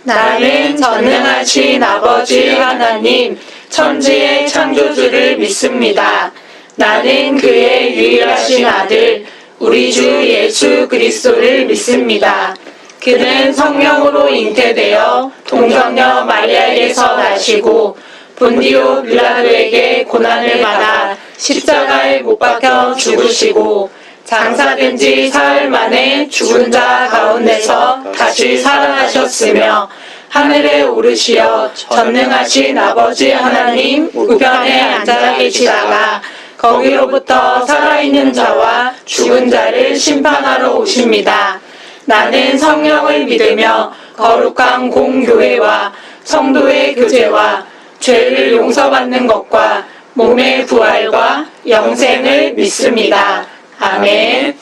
나는 전능하신 아버지 하나님, 천지의 창조주를 믿습니다. 나는 그의 유일하신 아들, 우리 주 예수 그리스도를 믿습니다. 그는 성령으로 잉태되어 동정녀 마리아에게서 나시고 본디오 빌라도에게 고난을 받아 십자가에 못 박혀 죽으시고 장사된 지 사흘 만에 죽은 자 가운데서 다시 살아나셨으며 하늘에 오르시어 전능하신 아버지 하나님 우편에 앉아 계시다가 거기로부터 살아있는 자와 죽은 자를 심판하러 오십니다. 나는 성령을 믿으며 거룩한 공교회와 성도의 교제와 죄를 용서받는 것과 몸의 부활과 영생을 믿습니다. 아멘.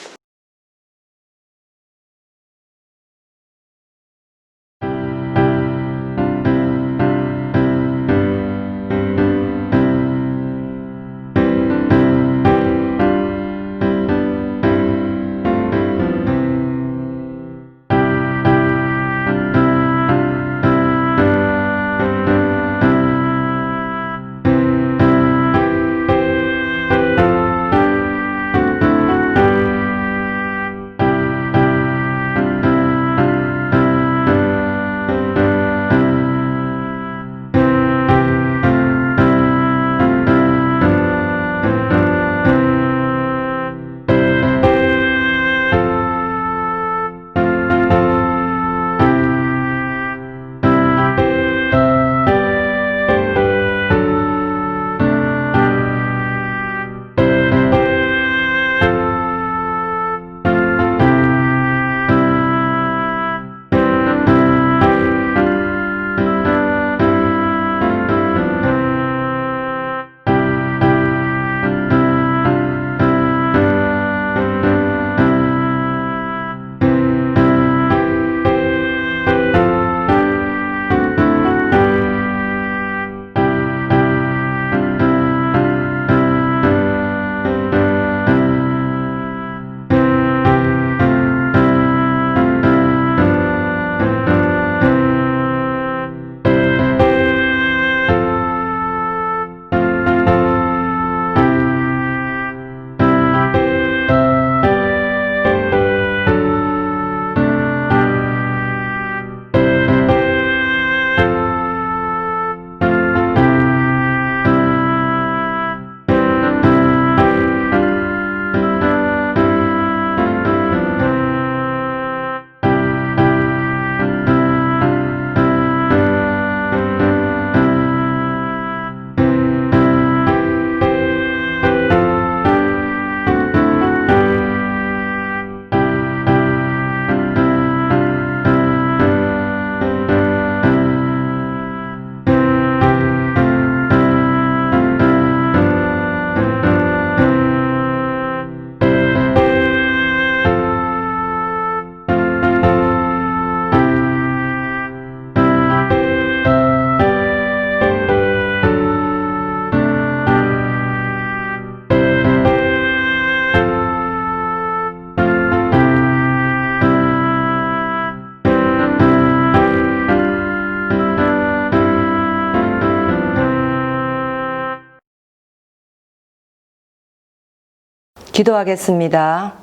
기도하겠습니다.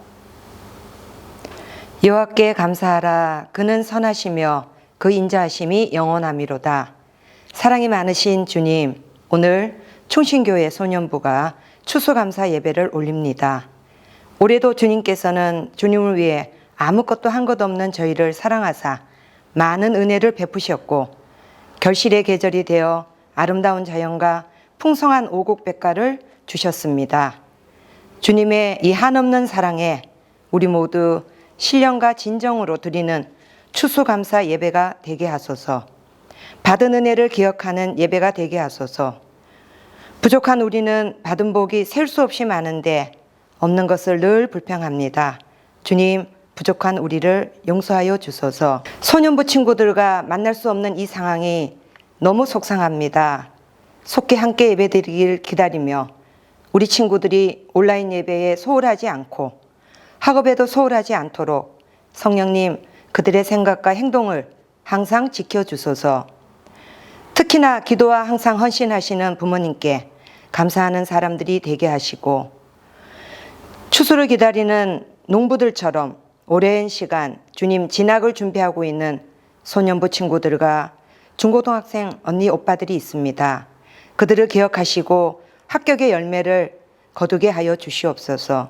여호와께 감사하라. 그는 선하시며 그 인자하심이 영원하미로다. 사랑이 많으신 주님, 오늘 충신교회 소년부가 추수감사 예배를 올립니다. 올해도 주님께서는 주님을 위해 아무것도 한 것 없는 저희를 사랑하사 많은 은혜를 베푸셨고 결실의 계절이 되어 아름다운 자연과 풍성한 오곡백과를 주셨습니다. 주님의 이 한없는 사랑에 우리 모두 신령과 진정으로 드리는 추수감사 예배가 되게 하소서. 받은 은혜를 기억하는 예배가 되게 하소서. 부족한 우리는 받은 복이 셀 수 없이 많은데 없는 것을 늘 불평합니다. 주님, 부족한 우리를 용서하여 주소서. 소년부 친구들과 만날 수 없는 이 상황이 너무 속상합니다. 속히 함께 예배드리길 기다리며 우리 친구들이 온라인 예배에 소홀하지 않고 학업에도 소홀하지 않도록 성령님 그들의 생각과 행동을 항상 지켜주소서. 특히나 기도와 항상 헌신하시는 부모님께 감사하는 사람들이 되게 하시고, 추수를 기다리는 농부들처럼 오랜 시간 주님 진학을 준비하고 있는 소년부 친구들과 중고등학생 언니 오빠들이 있습니다. 그들을 기억하시고 합격의 열매를 거두게 하여 주시옵소서.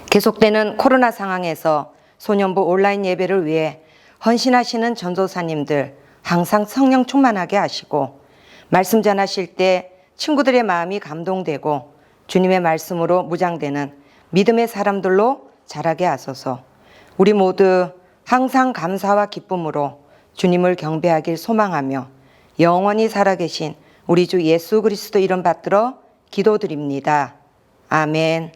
계속되는 코로나 상황에서 소년부 온라인 예배를 위해 헌신하시는 전도사님들 항상 성령 충만하게 하시고, 말씀 전하실 때 친구들의 마음이 감동되고 주님의 말씀으로 무장되는 믿음의 사람들로 자라게 하소서. 우리 모두 항상 감사와 기쁨으로 주님을 경배하길 소망하며 영원히 살아계신 우리 주 예수 그리스도 이름 받들어 기도드립니다. 아멘.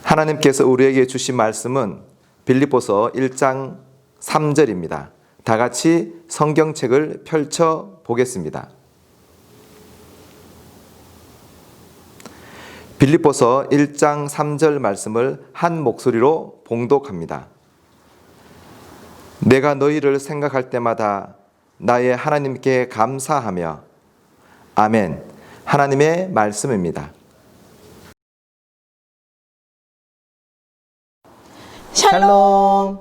하나님께서 우리에게 주신 말씀은 빌립보서 1장 3절입니다. 다 같이 성경책을 펼쳐 보겠습니다. 빌립보서 1장 3절 말씀을 한 목소리로 봉독합니다. 내가 너희를 생각할 때마다 나의 하나님께 감사하며. 아멘. 하나님의 말씀입니다. 샬롬!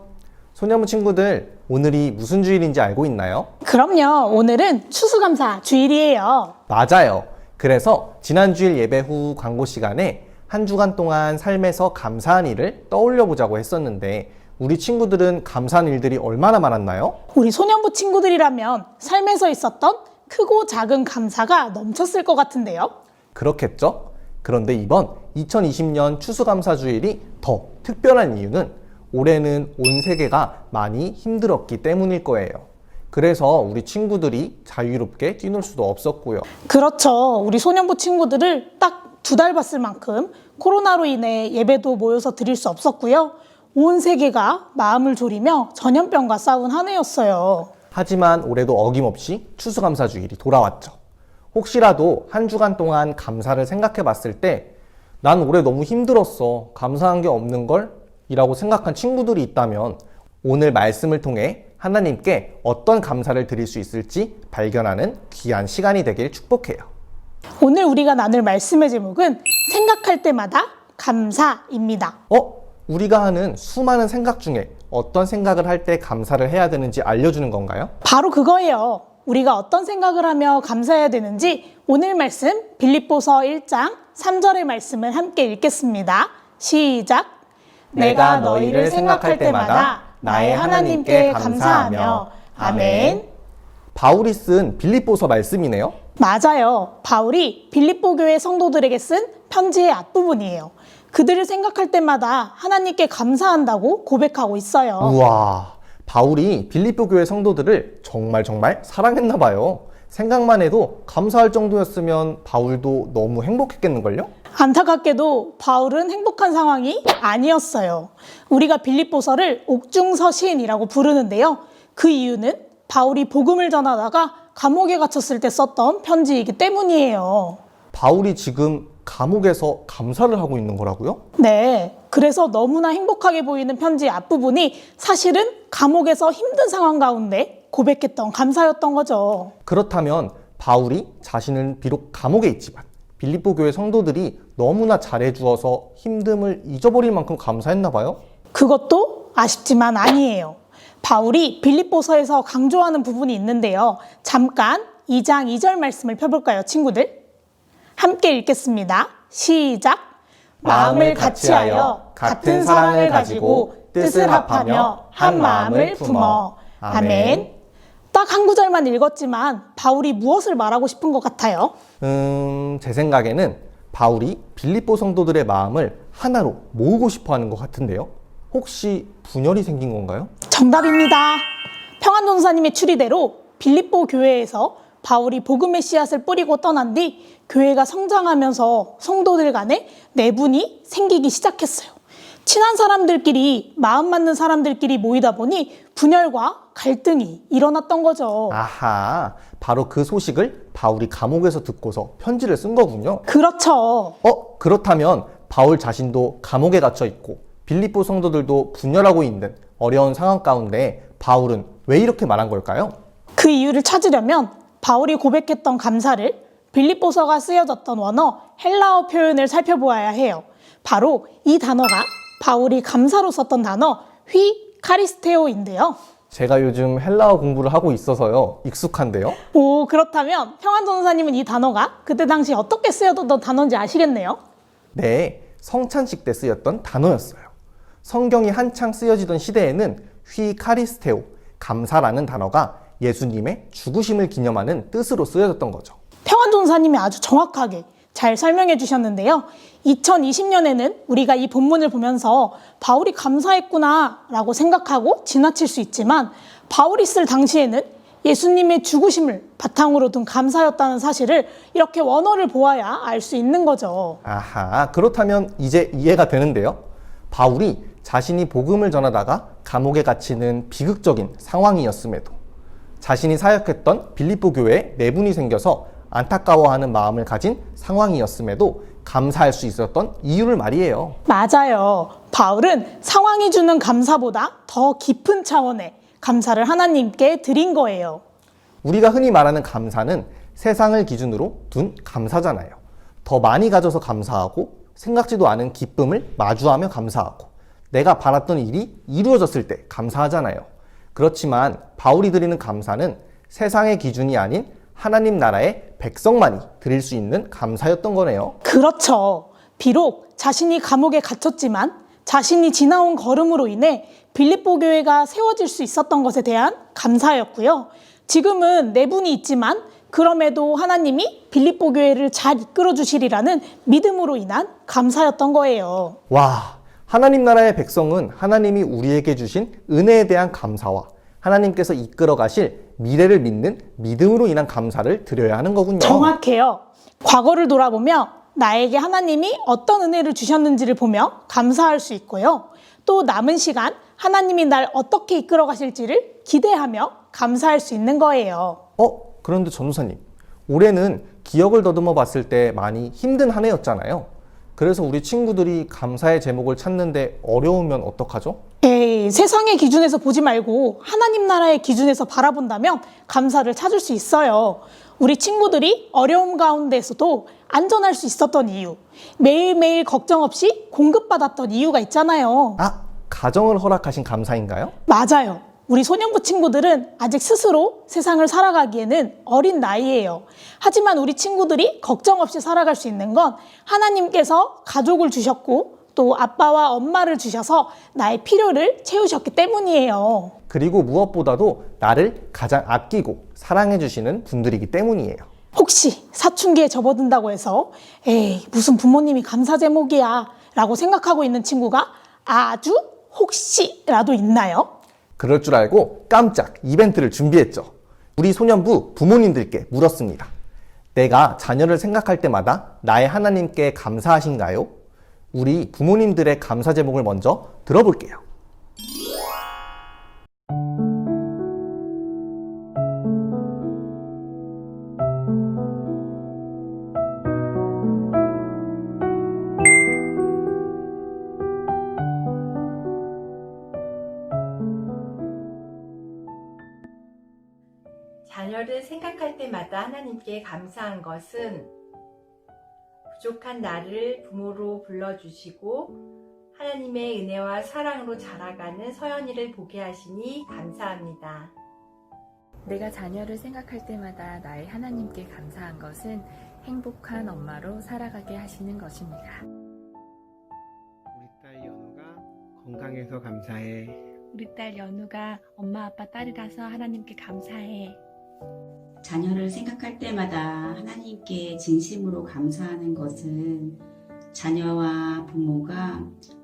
소녀부 친구들, 오늘이 무슨 주일인지 알고 있나요? 그럼요. 오늘은 추수감사 주일이에요. 맞아요. 그래서 지난 주일 예배 후 광고 시간에 한 주간 동안 삶에서 감사한 일을 떠올려 보자고 했었는데, 우리 친구들은 감사한 일들이 얼마나 많았나요? 우리 소년부 친구들이라면 삶에서 있었던 크고 작은 감사가 넘쳤을 것 같은데요. 그렇겠죠? 그런데 이번 2020년 추수감사 주일이 더 특별한 이유는 올해는 온 세계가 많이 힘들었기 때문일 거예요. 그래서 우리 친구들이 자유롭게 뛰놀 수도 없었고요. 그렇죠. 우리 소년부 친구들을 딱 2달 봤을 만큼 코로나로 인해 예배도 모여서 드릴 수 없었고요. 온 세계가 마음을 졸이며 전염병과 싸운 한 해였어요. 하지만 올해도 어김없이 추수감사 주일이 돌아왔죠. 혹시라도 한 주간 동안 감사를 생각해 봤을 때 난 올해 너무 힘들었어, 감사한 게 없는걸? 이라고 생각한 친구들이 있다면 오늘 말씀을 통해 하나님께 어떤 감사를 드릴 수 있을지 발견하는 귀한 시간이 되길 축복해요. 오늘 우리가 나눌 말씀의 제목은 생각할 때마다 감사입니다. 우리가 하는 수많은 생각 중에 어떤 생각을 할 때 감사를 해야 되는지 알려주는 건가요? 바로 그거예요. 우리가 어떤 생각을 하며 감사해야 되는지 오늘 말씀 빌립보서 1장 3절의 말씀을 함께 읽겠습니다. 시작! 내가 너희를 생각할 때마다 나의 하나님께 감사하며. 아멘. 바울이 쓴 빌립보서 말씀이네요. 맞아요. 바울이 빌립보 교회 성도들에게 쓴 편지의 앞부분이에요. 그들을 생각할 때마다 하나님께 감사한다고 고백하고 있어요. 우와, 바울이 빌립보 교회 성도들을 정말 사랑했나 봐요. 생각만 해도 감사할 정도였으면 바울도 너무 행복했겠는걸요? 안타깝게도 바울은 행복한 상황이 아니었어요. 우리가 빌립보서를 옥중서신이라고 부르는데요. 그 이유는 바울이 복음을 전하다가 감옥에 갇혔을 때 썼던 편지이기 때문이에요. 바울이 지금 감옥에서 감사를 하고 있는 거라고요? 네, 그래서 너무나 행복하게 보이는 편지의 앞부분이 사실은 감옥에서 힘든 상황 가운데 고백했던 감사였던 거죠. 그렇다면 바울이 자신은 비록 감옥에 있지만 빌립보 교회 성도들이 너무나 잘해주어서 힘듦을 잊어버릴 만큼 감사했나 봐요? 그것도 아쉽지만 아니에요. 바울이 빌립보서에서 강조하는 부분이 있는데요. 잠깐 2장 2절 말씀을 펴볼까요, 친구들? 함께 읽겠습니다. 시작! 마음을 같이하여 같은 사랑을 가지고 뜻을 합하며 한 마음을 품어. 아멘. 딱 한 구절만 읽었지만 바울이 무엇을 말하고 싶은 것 같아요? 제 생각에는 바울이 빌립보 성도들의 마음을 하나로 모으고 싶어 하는 것 같은데요. 혹시 분열이 생긴 건가요? 정답입니다. 평안전사님의 추리대로 빌립보 교회에서 바울이 복음의 씨앗을 뿌리고 떠난 뒤 교회가 성장하면서 성도들 간에 내분이 생기기 시작했어요. 친한 사람들끼리, 마음 맞는 사람들끼리 모이다 보니 분열과 갈등이 일어났던 거죠. 아하, 바로 그 소식을 바울이 감옥에서 듣고서 편지를 쓴 거군요. 그렇죠. 그렇다면 바울 자신도 감옥에 갇혀 있고 빌립보 성도들도 분열하고 있는 어려운 상황 가운데 바울은 왜 이렇게 말한 걸까요? 그 이유를 찾으려면 바울이 고백했던 감사를 빌립보서가 쓰여졌던 원어 헬라어 표현을 살펴보아야 해요. 바로 이 단어가 바울이 감사로 썼던 단어 휘 카리스테오인데요. 제가 요즘 헬라어 공부를 하고 있어서요. 익숙한데요. 오, 그렇다면 평안 전도사님은 이 단어가 그때 당시 어떻게 쓰여졌던 단어인지 아시겠네요? 네, 성찬식 때 쓰였던 단어였어요. 성경이 한창 쓰여지던 시대에는 휘 카리스테오, 감사라는 단어가 예수님의 죽으심을 기념하는 뜻으로 쓰여졌던 거죠. 평안 전도사님이 아주 정확하게 잘 설명해 주셨는데요. 2020년에는 우리가 이 본문을 보면서 바울이 감사했구나 라고 생각하고 지나칠 수 있지만 바울이 쓸 당시에는 예수님의 죽으심을 바탕으로 둔 감사였다는 사실을 이렇게 원어를 보아야 알 수 있는 거죠. 아하, 그렇다면 이제 이해가 되는데요. 바울이 자신이 복음을 전하다가 감옥에 갇히는 비극적인 상황이었음에도 자신이 사역했던 빌립보 교회에 내분이 생겨서 안타까워하는 마음을 가진 상황이었음에도 감사할 수 있었던 이유를 말이에요. 맞아요. 바울은 상황이 주는 감사보다 더 깊은 차원의 감사를 하나님께 드린 거예요. 우리가 흔히 말하는 감사는 세상을 기준으로 둔 감사잖아요. 더 많이 가져서 감사하고 생각지도 않은 기쁨을 마주하며 감사하고 내가 바랐던 일이 이루어졌을 때 감사하잖아요. 그렇지만 바울이 드리는 감사는 세상의 기준이 아닌 하나님 나라의 백성만이 드릴 수 있는 감사였던 거네요. 그렇죠. 비록 자신이 감옥에 갇혔지만 자신이 지나온 걸음으로 인해 빌립보 교회가 세워질 수 있었던 것에 대한 감사였고요. 지금은 내분이 있지만 그럼에도 하나님이 빌립보 교회를 잘 이끌어 주시리라는 믿음으로 인한 감사였던 거예요. 와, 하나님 나라의 백성은 하나님이 우리에게 주신 은혜에 대한 감사와 하나님께서 이끌어 가실 미래를 믿는 믿음으로 인한 감사를 드려야 하는 거군요. 정확해요. 과거를 돌아보며 나에게 하나님이 어떤 은혜를 주셨는지를 보며 감사할 수 있고요. 또 남은 시간 하나님이 날 어떻게 이끌어 가실지를 기대하며 감사할 수 있는 거예요. 그런데 전도사님, 올해는 기억을 더듬어 봤을 때 많이 힘든 한 해였잖아요. 그래서 우리 친구들이 감사의 제목을 찾는데 어려우면 어떡하죠? 에이, 세상의 기준에서 보지 말고 하나님 나라의 기준에서 바라본다면 감사를 찾을 수 있어요. 우리 친구들이 어려움 가운데서도 안전할 수 있었던 이유, 매일매일 걱정 없이 공급받았던 이유가 있잖아요. 가정을 허락하신 감사인가요? 맞아요. 우리 소년부 친구들은 아직 스스로 세상을 살아가기에는 어린 나이예요. 하지만 우리 친구들이 걱정 없이 살아갈 수 있는 건 하나님께서 가족을 주셨고 또 아빠와 엄마를 주셔서 나의 필요를 채우셨기 때문이에요. 그리고 무엇보다도 나를 가장 아끼고 사랑해 주시는 분들이기 때문이에요. 혹시 사춘기에 접어든다고 해서 에이, 무슨 부모님이 감사 제목이야 라고 생각하고 있는 친구가 아주 혹시라도 있나요? 그럴 줄 알고 깜짝 이벤트를 준비했죠. 우리 소년부 부모님들께 물었습니다. 내가 자녀를 생각할 때마다 나의 하나님께 감사하신가요? 우리 부모님들의 감사 제목을 먼저 들어볼게요. 자녀를 생각할 때마다 하나님께 감사한 것은 부족한 나를 부모로 불러주시고 하나님의 은혜와 사랑으로 자라가는 서연이를 보게 하시니 감사합니다. 내가 자녀를 생각할 때마다 나의 하나님께 감사한 것은 행복한 엄마로 살아가게 하시는 것입니다. 우리 딸 연우가 건강해서 감사해. 우리 딸 연우가 엄마 아빠 딸이라서 하나님께 감사해. 자녀를 생각할 때마다 하나님께 진심으로 감사하는 것은 자녀와 부모가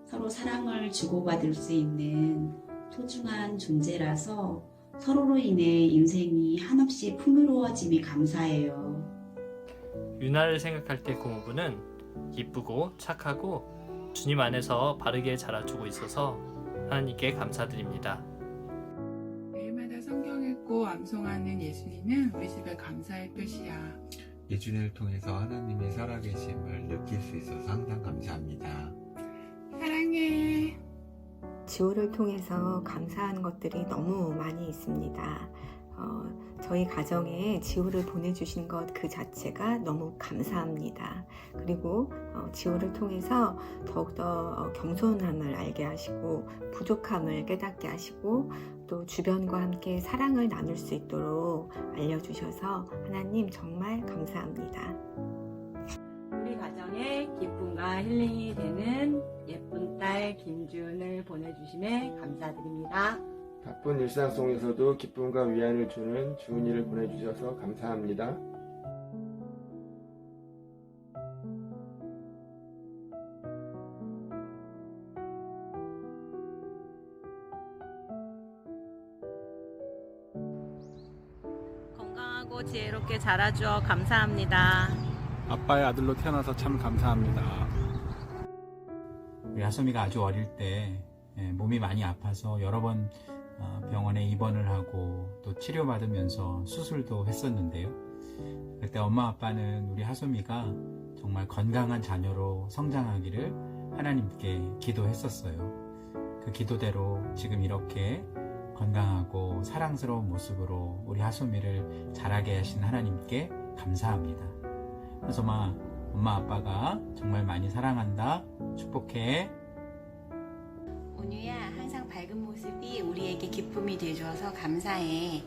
서로 사랑을 주고받을 수 있는 소중한 존재라서 서로로 인해 인생이 한없이 풍요로워짐이 감사해요. 유나를 생각할 때 고모부는 기쁘고 착하고 주님 안에서 바르게 자라주고 있어서 하나님께 감사드립니다. 매일마다 성경 읽고 암송하는 예순이는 우리 집의 감사의 표시야. 예준이를 통해서 하나님의 살아계심을 느낄 수 있어서 항상 감사합니다. 사랑해. 지호를 통해서 감사한 것들이 너무 많이 있습니다. 저희 가정에 지호를 보내주신 것 그 자체가 너무 감사합니다. 그리고 지호를 통해서 더욱더 겸손함을 알게 하시고 부족함을 깨닫게 하시고 또 주변과 함께 사랑을 나눌 수 있도록 알려주셔서 하나님 정말 감사합니다. 우리 가정에 기쁨과 힐링이 되는 예쁜 딸 김주은을 보내주심에 감사드립니다. 바쁜 일상 속에서도 기쁨과 위안을 주는 주은이를 보내주셔서 감사합니다. 건강하고 지혜롭게 자라주어 감사합니다. 아빠의 아들로 태어나서 참 감사합니다. 우리 하솜이가 아주 어릴 때 몸이 많이 아파서 여러 번 병원에 입원을 하고 또 치료받으면서 수술도 했었는데요. 그때 엄마 아빠는 우리 하솜이가 정말 건강한 자녀로 성장하기를 하나님께 기도했었어요. 그 기도대로 지금 이렇게 건강하고 사랑스러운 모습으로 우리 하솜이를 자라게 하신 하나님께 감사합니다. 하솜아, 엄마 아빠가 정말 많이 사랑한다. 축복해. 온유야, 항상 밝은 모습이 우리에게 기쁨이 되어줘서 감사해.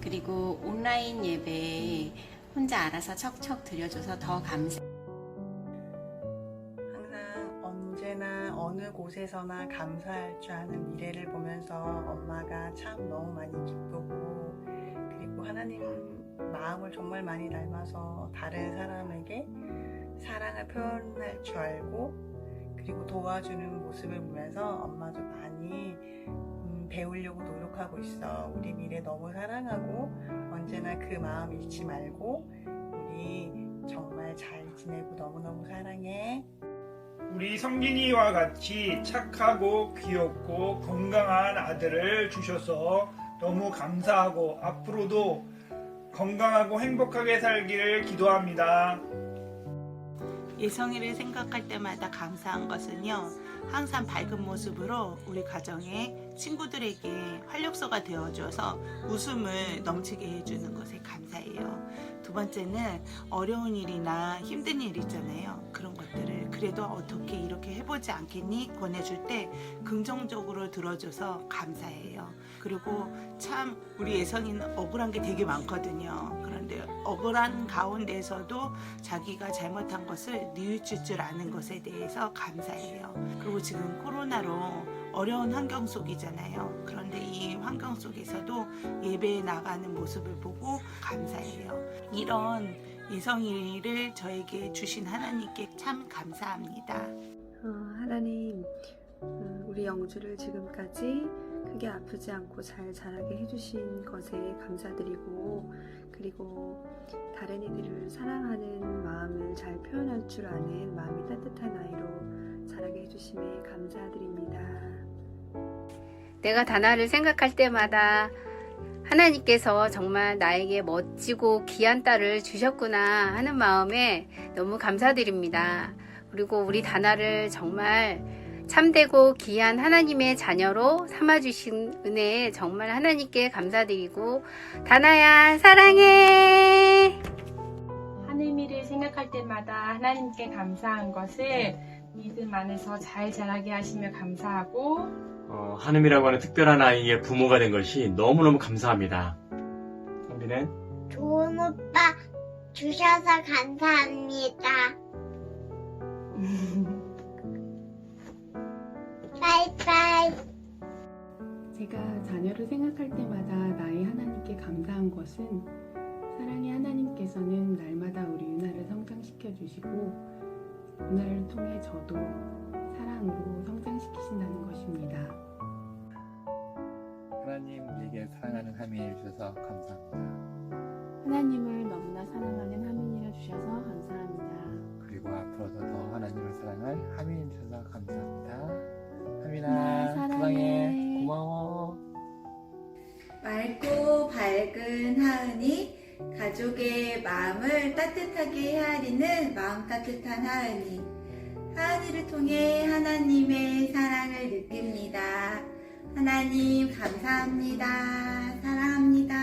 그리고 온라인 예배 혼자 알아서 척척 드려줘서 더 감사해. 항상 언제나 어느 곳에서나 감사할 줄 아는 미래를 보면서 엄마가 참 너무 많이 기쁘고, 그리고 하나님 마음을 정말 많이 닮아서 다른 사람에게 사랑을 표현할 줄 알고, 그리고 도와주는 모습을 보면서 엄마도 많이 배우려고 노력하고 있어. 우리 미래 너무 사랑하고 언제나 그 마음 잃지 말고 우리 정말 잘 지내고 너무너무 사랑해. 우리 성진이와 같이 착하고 귀엽고 건강한 아들을 주셔서 너무 감사하고 앞으로도 건강하고 행복하게 살기를 기도합니다. 예성이를 생각할 때마다 감사한 것은요, 항상 밝은 모습으로 우리 가정의 친구들에게 활력소가 되어줘서 웃음을 넘치게 해주는 것에 감사해요. 두 번째는 어려운 일이나 힘든 일 있잖아요. 그런 것들을 그래도 어떻게 이렇게 해보지 않겠니? 권해줄 때 긍정적으로 들어줘서 감사해요. 그리고 참 우리 예성이는 억울한 게 되게 많거든요. 그런데 억울한 가운데서도 자기가 잘못한 것을 뉘우칠 줄 아는 것에 대해서 감사해요. 그리고 지금 코로나로 어려운 환경 속이잖아요. 그런데 이 환경 속에서도 예배에 나가는 모습을 보고 감사해요. 이런 예성이를 저에게 주신 하나님께 참 감사합니다. 하나님, 우리 영주를 지금까지 크게 아프지 않고 잘 자라게 해주신 것에 감사드리고, 그리고 다른 이들을 사랑하는 마음을 잘 표현할 줄 아는 마음이 따뜻한 아이로 자라게 해주심에 감사드립니다. 내가 다나를 생각할 때마다 하나님께서 정말 나에게 멋지고 귀한 딸을 주셨구나 하는 마음에 너무 감사드립니다. 그리고 우리 다나를 정말 참되고 귀한 하나님의 자녀로 삼아주신 은혜에 정말 하나님께 감사드리고, 다나야 사랑해. 하늘미를 생각할 때마다 하나님께 감사한 것을 믿음 안에서 잘 자라게 하시며 감사하고, 하늘이라고 하는 특별한 아이의 부모가 된 것이 너무너무 감사합니다. 성빈은? 좋은 오빠 주셔서 감사합니다. 바이바이. 제가 자녀를 생각할 때마다 나의 하나님께 감사한 것은 사랑의 하나님께서는 날마다 우리 유나를 성장시켜 주시고, 유나를 통해 저도 사랑으로 성장시키신다는 것입니다. 하나님 우리에게 사랑하는 하민이를 주셔서 감사합니다. 하나님을 너무나 사랑하는 하민이를 주셔서 감사합니다. 그리고 앞으로도 더 하나님을 사랑할 하민이를 주셔서 감사합니다. 하민아, 하민아 사랑해. 사랑해. 고마워. 맑고 밝은 하은이, 가족의 마음을 따뜻하게 헤아리는 마음 따뜻한 하은이. 하은이를 통해 하나님의 사랑을 느낍니다. 하나님 감사합니다. 사랑합니다.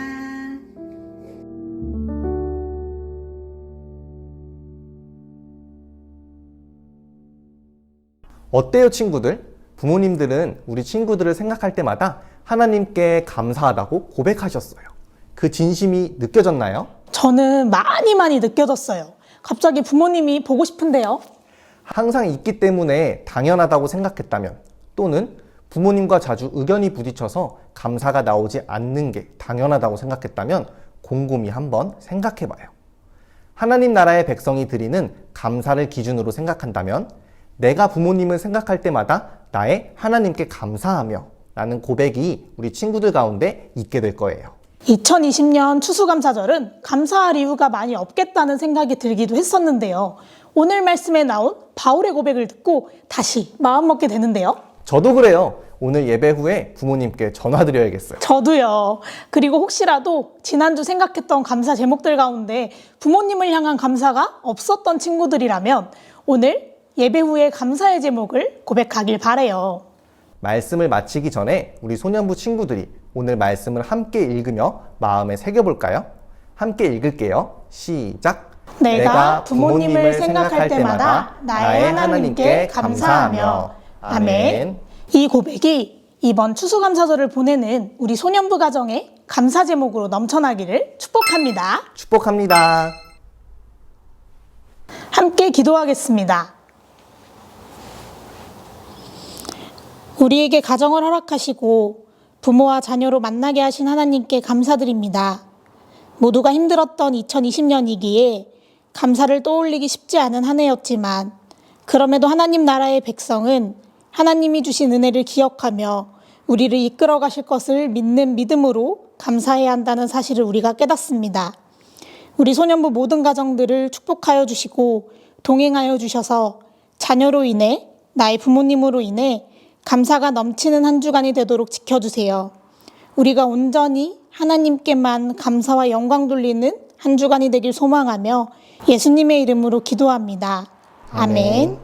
어때요, 친구들? 부모님들은 우리 친구들을 생각할 때마다 하나님께 감사하다고 고백하셨어요. 그 진심이 느껴졌나요? 저는 많이 느껴졌어요. 갑자기 부모님이 보고 싶은데요. 항상 있기 때문에 당연하다고 생각했다면, 또는 부모님과 자주 의견이 부딪혀서 감사가 나오지 않는 게 당연하다고 생각했다면 곰곰이 한번 생각해봐요. 하나님 나라의 백성이 드리는 감사를 기준으로 생각한다면 내가 부모님을 생각할 때마다 나의 하나님께 감사하며 라는 고백이 우리 친구들 가운데 있게 될 거예요. 2020년 추수감사절은 감사할 이유가 많이 없겠다는 생각이 들기도 했었는데요. 오늘 말씀에 나온 바울의 고백을 듣고 다시 마음먹게 되는데요. 저도 그래요. 오늘 예배 후에 부모님께 전화드려야겠어요. 저도요. 그리고 혹시라도 지난주 생각했던 감사 제목들 가운데 부모님을 향한 감사가 없었던 친구들이라면 오늘 예배 후에 감사의 제목을 고백하길 바라요. 말씀을 마치기 전에 우리 소년부 친구들이 오늘 말씀을 함께 읽으며 마음에 새겨볼까요? 함께 읽을게요. 시작! 내가 부모님을 생각할 때마다 나의 하나님께 감사하며. 아멘. 이 고백이 이번 추수감사절을 보내는 우리 소년부 가정의 감사 제목으로 넘쳐나기를 축복합니다. 축복합니다. 함께 기도하겠습니다. 우리에게 가정을 허락하시고 부모와 자녀로 만나게 하신 하나님께 감사드립니다. 모두가 힘들었던 2020년이기에 감사를 떠올리기 쉽지 않은 한 해였지만 그럼에도 하나님 나라의 백성은 하나님이 주신 은혜를 기억하며 우리를 이끌어 가실 것을 믿는 믿음으로 감사해야 한다는 사실을 우리가 깨닫습니다. 우리 소년부 모든 가정들을 축복하여 주시고 동행하여 주셔서 자녀로 인해 나의 부모님으로 인해 감사가 넘치는 한 주간이 되도록 지켜주세요. 우리가 온전히 하나님께만 감사와 영광 돌리는 한 주간이 되길 소망하며 예수님의 이름으로 기도합니다. 아멘.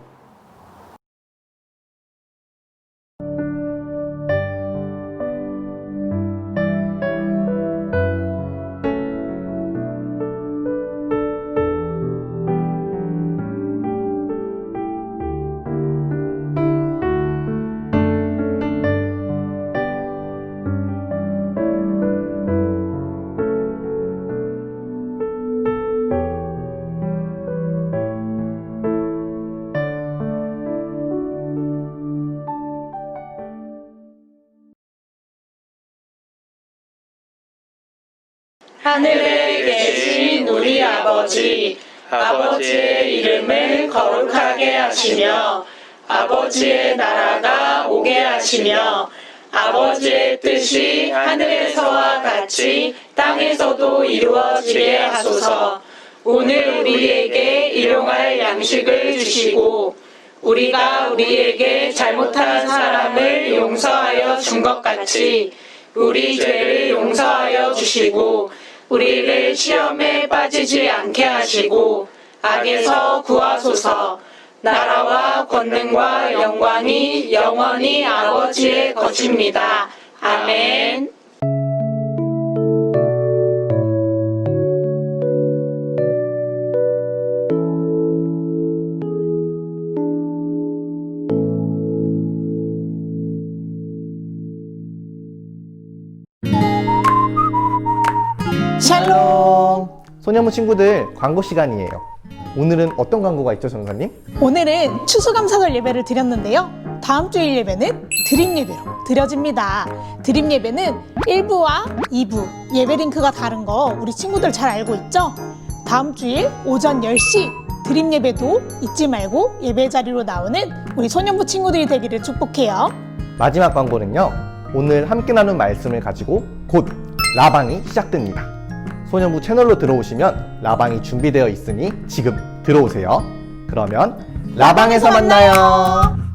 하늘에 계신 우리 아버지, 아버지의 이름을 거룩하게 하시며 아버지의 나라가 오게 하시며 아버지의 뜻이 하늘에서와 같이 땅에서도 이루어지게 하소서. 오늘 우리에게 일용할 양식을 주시고 우리가 우리에게 잘못한 사람을 용서하여 준 것 같이 우리 죄를 용서하여 주시고 우리를 시험에 빠지지 않게 하시고 악에서 구하소서. 나라와 권능과 영광이 영원히 아버지의 것입니다. 아멘. 샬롬. 소년부 친구들, 광고 시간이에요. 오늘은 어떤 광고가 있죠, 전사님? 오늘은 추수감사절 예배를 드렸는데요. 다음 주일 예배는 드림 예배로 드려집니다. 드림 예배는 1부와 2부 예배 링크가 다른 거 우리 친구들 잘 알고 있죠? 다음 주일 오전 10시 드림 예배도 잊지 말고 예배 자리로 나오는 우리 소년부 친구들이 되기를 축복해요. 마지막 광고는요. 오늘 함께 나눈 말씀을 가지고 곧 라방이 시작됩니다. 소년부 채널로 들어오시면 라방이 준비되어 있으니 지금 들어오세요. 그러면 라방에서 만나요.